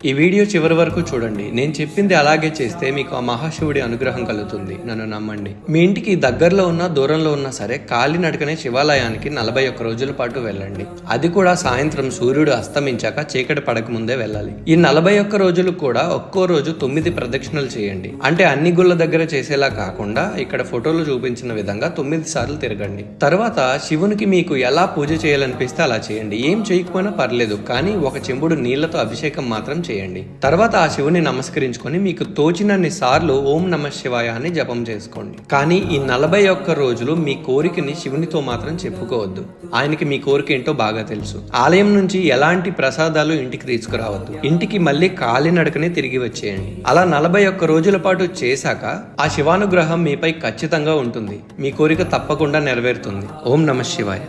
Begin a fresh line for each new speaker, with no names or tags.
ఈ వీడియో చివరి వరకు చూడండి. నేను చెప్పింది అలాగే చేస్తే మీకు ఆ మహాశివుడి అనుగ్రహం కలుగుతుంది. నన్ను నమ్మండి. మీ ఇంటికి దగ్గరలో ఉన్నా దూరంలో ఉన్నా సరే కాలినడకనే శివాలయానికి 41 రోజుల పాటు వెళ్ళండి. అది కూడా సాయంత్రం సూర్యుడు అస్తమించాక చీకటి పడక ముందే వెళ్ళాలి. ఈ 41 రోజులు కూడా ఒక్కో రోజు 9 ప్రదక్షిణలు చేయండి. అంటే అన్ని గుళ్ళ దగ్గర చేసేలా కాకుండా ఇక్కడ ఫోటోలో చూపించిన విధంగా 9 సార్లు తిరగండి. తర్వాత శివునికి మీకు ఎలా పూజ చేయాలనిపిస్తే అలా చేయండి. ఏం చేయకపోయినా పర్లేదు, కానీ ఒక చెంబుడు నీళ్లతో అభిషేకం మాత్రం చేయండి. తర్వాత ఆ శివుని నమస్కరించుకొని మీకు తోచినన్ని సార్లు ఓం నమ శివాయ అని జపం చేసుకోండి. కానీ ఈ 41 రోజులు మీ కోరికని శివునితో మాత్రం చెప్పుకోవద్దు. ఆయనకి మీ కోరిక ఏంటో బాగా తెలుసు. ఆలయం నుంచి ఎలాంటి ప్రసాదాలు ఇంటికి తీసుకురావద్దు. ఇంటికి మళ్ళీ కాలినడకనే తిరిగి వచ్చేయండి. అలా 41 రోజుల పాటు చేశాక ఆ శివానుగ్రహం మీపై ఖచ్చితంగా ఉంటుంది. మీ కోరిక తప్పకుండా నెరవేరుతుంది. ఓం నమ శివాయ.